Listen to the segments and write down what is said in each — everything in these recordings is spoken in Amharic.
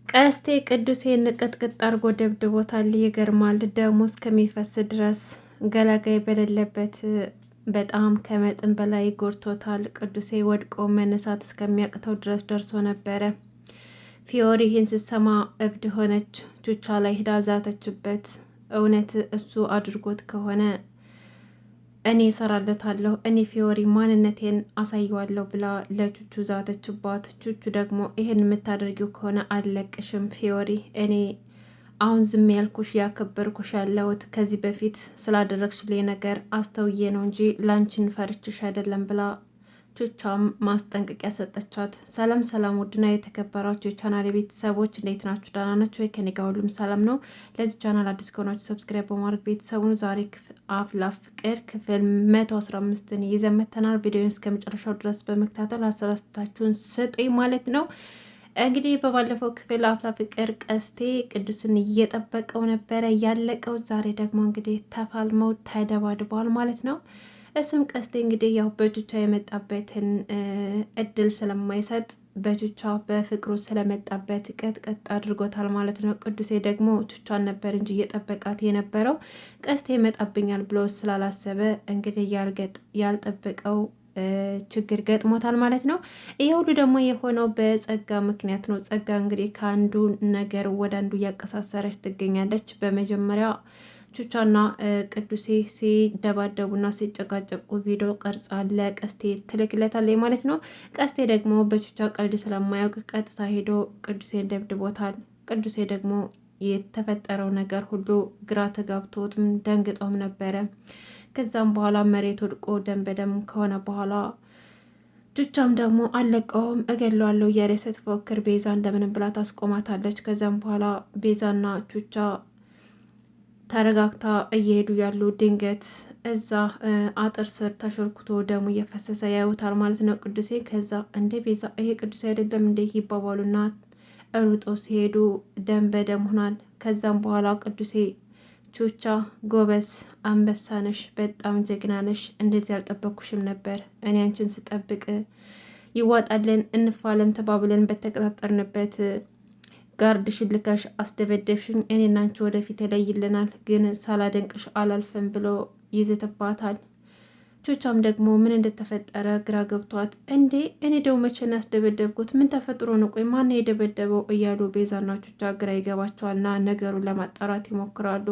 ቀስቴ ቅዱሴን ቅጥቅጥ አርጎ ደብድቦታል። ይገርማል። ደሙ እስከሚፈስ ድረስ ገላጋይ በሌለበት በጣም ከመጠን በላይ ጎድቶታል። ቅዱሴ ወድቆ መነሳት እስከሚያቅተው ድረስ ደርሶ ነበረ። ፊዮሪ ይህን ስትሰማ እብድ ሆነች። ቹቻ ላይ ሂዳ ዛተችበት። እውነት እሱ አድርጎት ከሆነ እኔ እሰራለታለሁ፣ እኔ ፊዮሪ ማንነቴን አሳየዋለሁ ብላ ለቹቹ ዛተችባት። ቹቹ ደግሞ ይሄን የምታደርጊው ከሆነ አልለቅሽም ፊዮሪ፣ እኔ አሁን ዝም ያልኩሽ ያከበርኩሽ ያለሁት ከዚህ በፊት ስላደረግሽልኝ ነገር አስተውዬ ነው እንጂ ላንቺን ፈርችሽ አይደለም ብላ ቹቻም ማስጠንቀቂያ ሰጠቻት። ሰላም ሰላም! ውድና የተከበራችሁ የቻናል ቤተሰቦች እንዴት ናችሁ? ደህና ናችሁ ወይ? ከኔ ጋር ሁሉም ሰላም ነው። ለዚህ ቻናል አዲስ ከሆናችሁ ሰብስክራይብ በማድረግ ቤተሰቡን ዛሬ አፍላ ፍቅር ክፍል 115ን ይዘን መጥተናል። ቪዲዮውን እስከ መጨረሻው ድረስ በመከታተል ሀሳብ አስተያየታችሁን ስጡኝ ማለት ነው። እንግዲህ በባለፈው ክፍል አፍላ ፍቅር ቀስቴ ቅዱስን እየጠበቀው ነበረ ያለቀው። ዛሬ ደግሞ እንግዲህ ተፋልመው ተደባድበዋል ማለት ነው። እሱም ቀስቴ እንግዲህ ያው በቹቻ የመጣበትን እድል ስለማይሰጥ በቹቻ በፍቅሩ ስለመጣበት ቀጥቀጥ አድርጎታል ማለት ነው። ቅዱሴ ደግሞ ቹቻን ነበር እንጂ እየጠበቃት የነበረው ቀስቴ ይመጣብኛል ብሎ ስላላሰበ እንግዲህ ያልጠበቀው ችግር ገጥሞታል ማለት ነው። ይህ ሁሉ ደግሞ የሆነው በጸጋ ምክንያት ነው። ጸጋ እንግዲህ ከአንዱ ነገር ወደ አንዱ እያቀሳሰረች ትገኛለች። በመጀመሪያ ቹቻና ቅዱሴ ሲደባደቡና ሲጨቃጨቁ ቪዲዮ ቀርጻ ለቀስቴ ትልክለታለች ማለት ነው። ቀስቴ ደግሞ በቹቻ ቀልድ ስለማያውቅ ቀጥታ ሄዶ ቅዱሴን ደብድቦታል። ቅዱሴ ደግሞ የተፈጠረው ነገር ሁሉ ግራ ተጋብቶትም ደንግጦም ነበረ። ከዛም በኋላ መሬት ወድቆ ደም በደም ከሆነ በኋላ ቹቻም ደግሞ አለቀውም እገለዋለሁ እያለ ስትፎክር ቤዛ እንደምንም ብላ ታስቆማታለች። ከዛም በኋላ ቤዛና ቹቻ ተረጋግታ እየሄዱ ያሉ ድንገት እዛ አጥር ስር ተሸርክቶ ደሙ እየፈሰሰ ያዩታል ማለት ነው ቅዱሴ። ከዛ እንደ ቤዛ ይሄ ቅዱሴ አይደለም እንደ ይባባሉና ሩጦ ሲሄዱ ደም በደም ሆኗል። ከዛም በኋላ ቅዱሴ ቹቻ ጎበዝ አንበሳ ነሽ፣ በጣም ጀግና ነሽ፣ እንደዚህ አልጠበኩሽም ነበር። እኔ አንቺን ስጠብቅ ይዋጣልን እንፋለም ተባብለን በተቀጣጠርንበት ጋርድሽን ልከሽ አስደበደብሽኝ። እኔና አንቺ ወደፊት ይለይልናል፣ ግን ሳላደንቅሽ አላልፍም ብሎ ይዘትባታል። ቹቻም ደግሞ ምን እንደተፈጠረ ግራ ገብቷት እንዴ እኔ ደግሞ መቼን ያስደበደብኩት ምን ተፈጥሮ ነው? ቆይ ማን የደበደበው? እያሉ ቤዛና ቹቻ ግራ ይገባቸዋልና ነገሩን ለማጣራት ይሞክራሉ።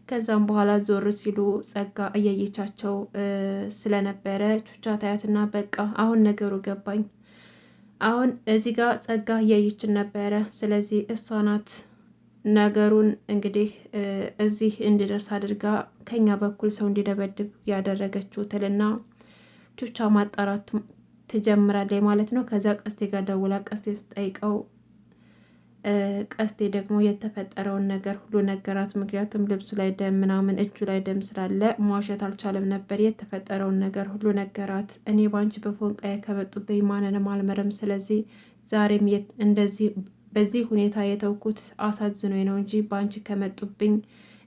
ከዛም በኋላ ዞር ሲሉ ጸጋ እያየቻቸው ስለነበረ ቹቻ ታያትና በቃ አሁን ነገሩ ገባኝ። አሁን እዚህ ጋር ጸጋ እያየችን ነበረ። ስለዚህ እሷ ናት ነገሩን እንግዲህ እዚህ እንዲደርስ አድርጋ ከኛ በኩል ሰው እንዲደበድብ ያደረገችው ትልና ቹቻ ማጣራት ትጀምራለች ማለት ነው። ከዛ ቀስቴ ጋር ደውላ ቀስቴ ስጠይቀው ቀስቴ ደግሞ የተፈጠረውን ነገር ሁሉ ነገራት። ምክንያቱም ልብሱ ላይ ደም ምናምን እጁ ላይ ደም ስላለ መዋሸት አልቻለም ነበር። የተፈጠረውን ነገር ሁሉ ነገራት። እኔ ባንቺ በፎንቃዬ ከመጡብኝ ማንንም አልመረም። ስለዚህ ዛሬም እንደዚህ በዚህ ሁኔታ የተውኩት አሳዝኖኝ ነው እንጂ ባንቺ ከመጡብኝ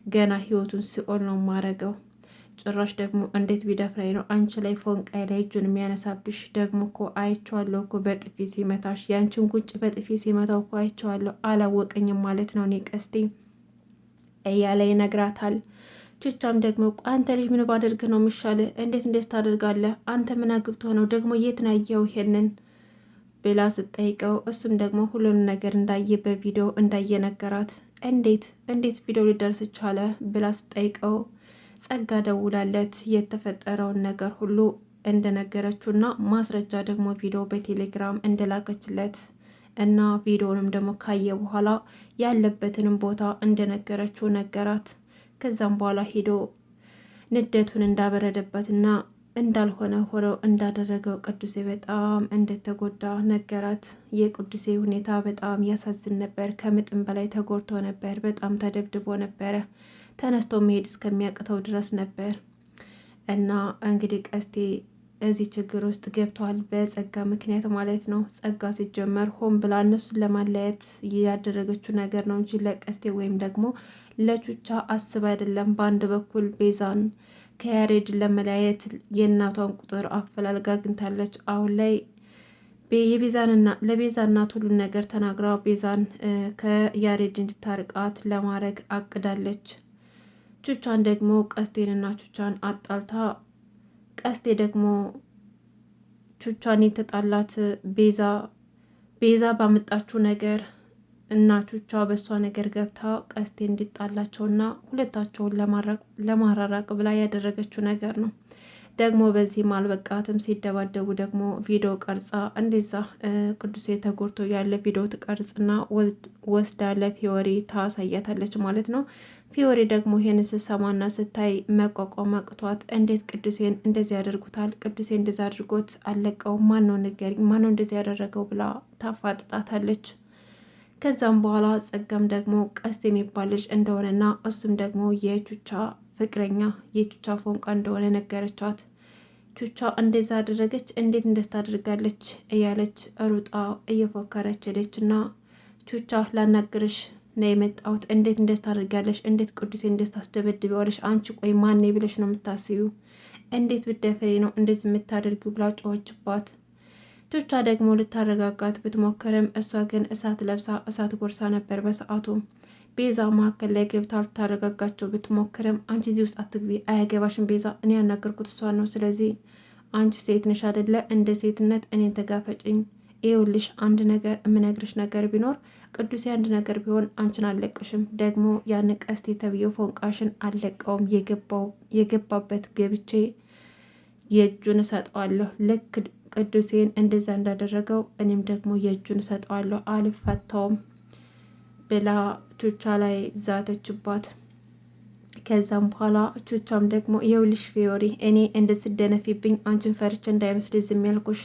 ገና ህይወቱን ሲኦል ነው ማረገው። ጭራሽ ደግሞ እንዴት ቢደፍራኝ ነው አንቺ ላይ ፎንቃይ ላይ እጁን የሚያነሳብሽ? ደግሞ እኮ አይቼዋለሁ እኮ በጥፊ ሲመታሽ፣ ያንቺን ጉጭ በጥፊ ሲመታው እኮ አይቼዋለሁ። አላወቀኝም ማለት ነው እኔ ቀስቴ እያለ ይነግራታል። ቹቻም ደግሞ አንተ ልጅ ምን ባደርግ ነው የሚሻልህ? እንዴት ታደርጋለህ? አንተ ምን አግብቶ ነው ደግሞ? የት ናየው ይሄንን ብላ ስትጠይቀው እሱም ደግሞ ሁሉንም ነገር እንዳየ በቪዲዮ እንዳየ ነገራት። እንዴት ቪዲዮ ሊደርስ ቻለ ብላ ስትጠይቀው ጸጋ ደውላለት የተፈጠረውን ነገር ሁሉ እንደነገረችውና ማስረጃ ደግሞ ቪዲዮ በቴሌግራም እንደላከችለት እና ቪዲዮንም ደግሞ ካየ በኋላ ያለበትንም ቦታ እንደነገረችው ነገራት። ከዛም በኋላ ሄዶ ንዴቱን እንዳበረደበትና እንዳልሆነ ሆኖ እንዳደረገው ቅዱሴ በጣም እንደተጎዳ ነገራት። የቅዱሴ ሁኔታ በጣም ያሳዝን ነበር። ከምጥም በላይ ተጎድቶ ነበር። በጣም ተደብድቦ ነበረ። ተነስቶ መሄድ እስከሚያቅተው ድረስ ነበር እና እንግዲህ ቀስቴ እዚህ ችግር ውስጥ ገብቷል በጸጋ ምክንያት ማለት ነው። ጸጋ ሲጀመር ሆን ብላ እነሱን ለማለያየት ያደረገችው ነገር ነው እንጂ ለቀስቴ ወይም ደግሞ ለቹቻ አስብ አይደለም። በአንድ በኩል ቤዛን ከያሬድ ለመለያየት የእናቷን ቁጥር አፈላልጋ አግኝታለች። አሁን ላይ ለቤዛ እናት ሁሉን ነገር ተናግራ ቤዛን ከያሬድ እንድታርቃት ለማድረግ አቅዳለች። ቹቻን ደግሞ ቀስቴንና ቹቻን አጣልታ ቀስቴ ደግሞ ቹቻን የተጣላት ቤዛ ባመጣችው ነገር እና ቹቻ በሷ ነገር ገብታ ቀስቴ እንዲጣላቸውና ሁለታቸውን ለማራራቅ ብላ ያደረገችው ነገር ነው። ደግሞ በዚህም አልበቃትም። ሲደባደቡ ደግሞ ቪዲዮ ቀርጻ እንደዛ ቅዱሴ ተጎድቶ ያለ ቪዲዮ ትቀርጽና ወስዳ ለፊዮሪ ታሳያታለች ማለት ነው። ፊዮሪ ደግሞ ይሄን ስትሰማና ስታይ መቋቋም አቅቷት እንዴት ቅዱሴን እንደዚህ ያደርጉታል? ቅዱሴ እንደዚህ አድርጎት አለቀው? ማነው ንገሪኝ፣ ማነው እንደዚህ ያደረገው ብላ ታፋጥጣታለች። ከዛም በኋላ ጸጋም ደግሞ ቀስት የሚባል ልጅ እንደሆነና እሱም ደግሞ የቹቻ ፍቅረኛ የቹቻ ፎንቃ እንደሆነ ነገረቻት። ቹቻ እንደዛ አደረገች፣ እንዴት እንደስታደርጋለች እያለች ሩጣ እየፎከረች ሄደች እና ቹቻ ላናግርሽ ነው የመጣሁት፣ እንዴት እንደስታደርጋለች፣ እንዴት ቅዱሴ እንደስታስደበድበዋለች፣ አንቺ ቆይ ማን ብለሽ ነው የምታስቢው? እንዴት ብደፍሬ ነው እንደዚህ የምታደርጊው? ብላ ጮኸችባት። ቹቻ ደግሞ ልታረጋጋት ብትሞክርም እሷ ግን እሳት ለብሳ እሳት ጎርሳ ነበር በሰዓቱ። ቤዛ መካከል ላይ ገብታ ልታረጋጋቸው ብትሞክርም አንቺ እዚህ ውስጥ አትግቢ፣ አያገባሽም ቤዛ፣ እኔ ያናገርኩት እሷን ነው። ስለዚህ አንቺ ሴት ነሽ አይደለ? እንደ ሴትነት እኔን ተጋፈጭኝ። ይኸውልሽ አንድ ነገር የምነግርሽ ነገር ቢኖር ቅዱሴ አንድ ነገር ቢሆን አንቺን አልለቅሽም። ደግሞ ያን ቀስት የተብየው ፎንቃሽን አልለቀውም። የገባበት ገብቼ የእጁን እሰጠዋለሁ። ልክ ቅዱሴን እንደዛ እንዳደረገው እኔም ደግሞ የእጁን እሰጠዋለሁ፣ አልፈታውም ብላ ቹቻ ላይ ዛተችባት። ከዛም በኋላ ቹቻም ደግሞ የውልሽ ፊዮሪ እኔ እንድትደነፊብኝ አንቺን ፈርቼ እንዳይመስል ዝም ያልኩሽ፣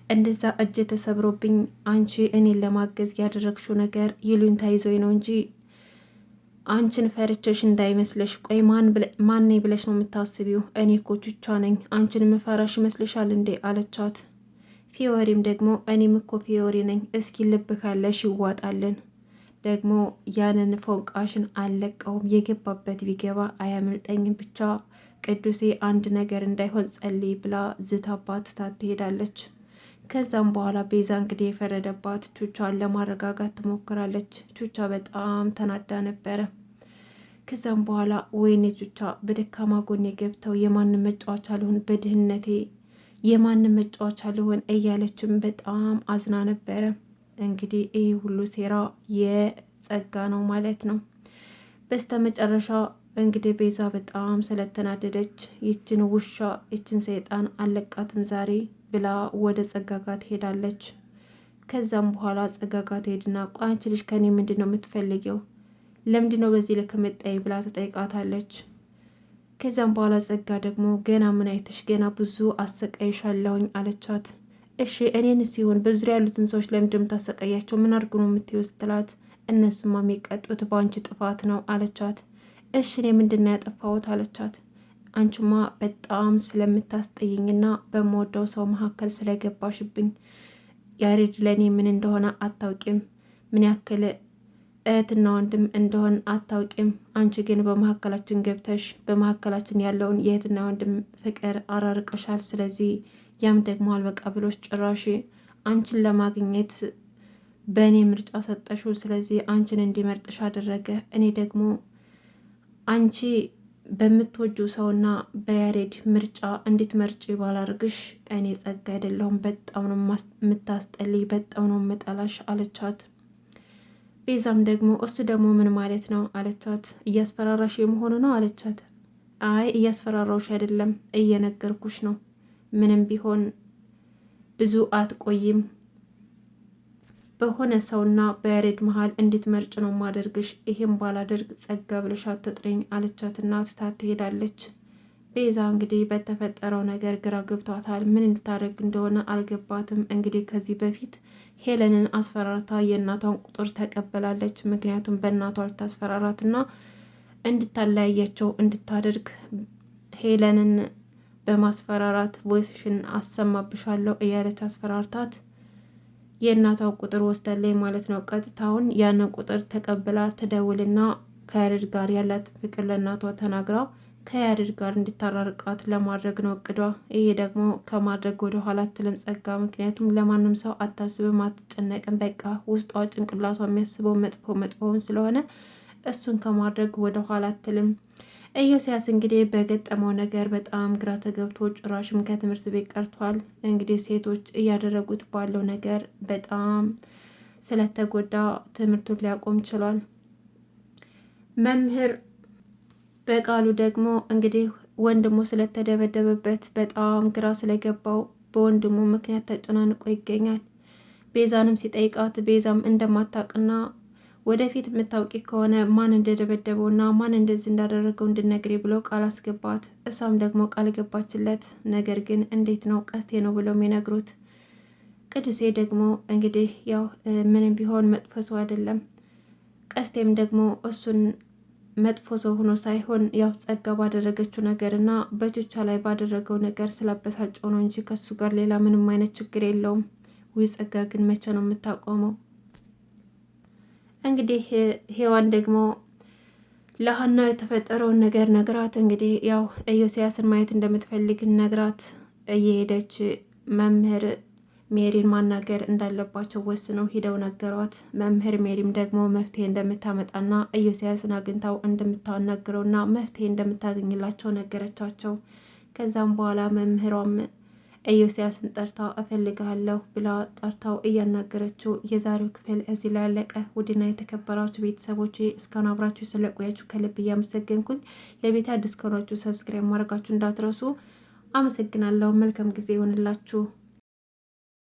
እንደዛ እጅ ተሰብሮብኝ አንቺ እኔን ለማገዝ ያደረግሽው ነገር ይሉኝታ ይዞኝ ነው እንጂ አንቺን ፈርቼሽ እንዳይመስልሽ። ቆይ ማን ብለሽ ነው የምታስቢው? እኔ እኮ ቹቻ ነኝ። አንቺን ምፈራሽ ይመስልሻል እንዴ? አለቻት። ፊዮሪም ደግሞ እኔም እኮ ፊዮሪ ነኝ። እስኪ ልብ ካለሽ ይዋጣልን። ደግሞ ያንን ፎንቃሽን አልለቀውም። የገባበት ቢገባ አያመልጠኝም። ብቻ ቅዱሴ አንድ ነገር እንዳይሆን ጸልይ ብላ ዝታባት ትሄዳለች። ከዛም በኋላ ቤዛ እንግዲህ የፈረደባት ቹቻን ለማረጋጋት ትሞክራለች። ቹቻ በጣም ተናዳ ነበረ። ከዛም በኋላ ወይኔ ቹቻ በደካማ ጎኔ ገብተው የማንም መጫወቻ ልሆን፣ በድህነቴ የማንም መጫወቻ ልሆን እያለችም በጣም አዝና ነበረ። እንግዲህ ይህ ሁሉ ሴራ የጸጋ ነው ማለት ነው። በስተ መጨረሻ እንግዲህ ቤዛ በጣም ስለተናደደች ይችን ውሻ ይችን ሰይጣን አለቃትም ዛሬ ብላ ወደ ጸጋ ጋር ትሄዳለች። ከዛም በኋላ ጸጋ ጋር ትሄድና ቆይ አንቺ ልጅ ከኔ ምንድን ነው የምትፈልጊው? ለምንድን ነው በዚህ ልክ መጣይ ብላ ትጠይቃታለች። ከዛም በኋላ ጸጋ ደግሞ ገና ምን አይተሽ ገና ብዙ አሰቃይሻለሁኝ አለቻት። እሺ እኔን ሲሆን በዙሪያ ያሉትን ሰዎች ለምንድን ነው የምታሰቃያቸው? ምን አድርጉ ነው የምትይው ስትላት እነሱማ የሚቀጡት በአንቺ ጥፋት ነው አለቻት። እሺ እኔ ምንድን ነው ያጠፋሁት አለቻት። አንቺማ በጣም ስለምታስጠይኝና በምወደው ሰው መካከል ስለገባሽብኝ፣ ያሬድ ለእኔ ምን እንደሆነ አታውቂም፣ ምን ያክል እህትና ወንድም እንደሆን አታውቂም። አንቺ ግን በመካከላችን ገብተሽ በመካከላችን ያለውን የእህትና ወንድም ፍቅር አራርቀሻል። ስለዚህ ያም ደግሞ አልበቃ ብሎች ጭራሽ አንቺን ለማግኘት በእኔ ምርጫ ሰጠሽው። ስለዚህ አንቺን እንዲመርጥሽ አደረገ። እኔ ደግሞ አንቺ በምትወጁ ሰውና በያሬድ ምርጫ እንድትመርጪ ባላርግሽ እኔ ጸጋ አይደለሁም። በጣም ነው የምታስጠልይ፣ በጣም ነው የምጠላሽ አለቻት። ቤዛም ደግሞ እሱ ደግሞ ምን ማለት ነው አለቻት። እያስፈራራሽ የመሆኑ ነው አለቻት። አይ እያስፈራራውሽ አይደለም እየነገርኩሽ ነው። ምንም ቢሆን ብዙ አትቆይም፣ በሆነ ሰውና በያሬድ መሀል እንድትመርጭ ነው ማደርግሽ። ይሄም ባላደርግ ጸጋ ብለሽ አትጥሪኝ አለቻትና ትታት ትሄዳለች። ቤዛ እንግዲህ በተፈጠረው ነገር ግራ ገብቷታል። ምን ልታደርግ እንደሆነ አልገባትም። እንግዲህ ከዚህ በፊት ሄለንን አስፈራርታ የእናቷን ቁጥር ተቀበላለች። ምክንያቱም በእናቷ ልታስፈራራትና እንድታለያያቸው እንድታደርግ ሄለንን በማስፈራራት ቮይስሽን አሰማብሻለሁ እያለች አስፈራርታት የእናቷን ቁጥር ወስዳለች ማለት ነው። ቀጥታውን ያንን ቁጥር ተቀብላ ትደውልና ከያሬድ ጋር ያላት ፍቅር ለእናቷ ተናግራ ከያሬድ ጋር እንድታራርቃት ለማድረግ ነው እቅዷ። ይሄ ደግሞ ከማድረግ ወደ ኋላ አትልም ጸጋ። ምክንያቱም ለማንም ሰው አታስብም፣ አትጨነቅም። በቃ ውስጧ ጭንቅላቷ የሚያስበው መጥፎውን ስለሆነ እሱን ከማድረግ ወደ ኋላ አትልም። ኢዮስያስ እንግዲህ በገጠመው ነገር በጣም ግራ ተገብቶ ጭራሽም ከትምህርት ቤት ቀርቷል። እንግዲህ ሴቶች እያደረጉት ባለው ነገር በጣም ስለተጎዳ ትምህርቱን ሊያቆም ችሏል። መምህር በቃሉ ደግሞ እንግዲህ ወንድሙ ስለተደበደበበት በጣም ግራ ስለገባው በወንድሙ ምክንያት ተጨናንቆ ይገኛል። ቤዛንም ሲጠይቃት ቤዛም እንደማታውቅና ወደፊት የምታውቂ ከሆነ ማን እንደደበደበውና ማን እንደዚህ እንዳደረገው እንድነግሬ ብለው ቃል አስገባት። እሷም ደግሞ ቃል ገባችለት። ነገር ግን እንዴት ነው ቀስቴ ነው ብለው የሚነግሩት። ቅዱሴ ደግሞ እንግዲህ ያው ምንም ቢሆን መጥፎ ሰው አይደለም። ቀስቴም ደግሞ እሱን መጥፎ ሰው ሆኖ ሳይሆን ያው ጸጋ ባደረገችው ነገር እና በቾቻ ላይ ባደረገው ነገር ስላበሳጨው ነው እንጂ ከሱ ጋር ሌላ ምንም አይነት ችግር የለውም። ውይ ጸጋ ግን መቼ ነው የምታቆመው? እንግዲህ ሔዋን ደግሞ ለሀና የተፈጠረውን ነገር ነግራት እንግዲህ ያው ኢዮስያስን ማየት እንደምትፈልግ ነግራት እየሄደች መምህር ሜሪን ማናገር እንዳለባቸው ወስነው ሂደው ነገሯት። መምህር ሜሪም ደግሞ መፍትሄ እንደምታመጣና ኢዮስያስን አግኝታው እንደምታናግረውና መፍትሄ እንደምታገኝላቸው ነገረቻቸው። ከዛም በኋላ መምህሯም ኢዮስያስን ጠርታው እፈልግሃለሁ ብላ ጠርታው እያናገረችው የዛሬው ክፍል እዚህ ላይ ያለቀ። ውድና የተከበራችሁ ቤተሰቦች እስካሁን አብራችሁ ስለቆያችሁ ከልብ እያመሰገንኩኝ ለቤት አዲስ ከሆናችሁ ሰብስክራይብ ማድረጋችሁ እንዳትረሱ። አመሰግናለሁ። መልካም ጊዜ ይሆንላችሁ።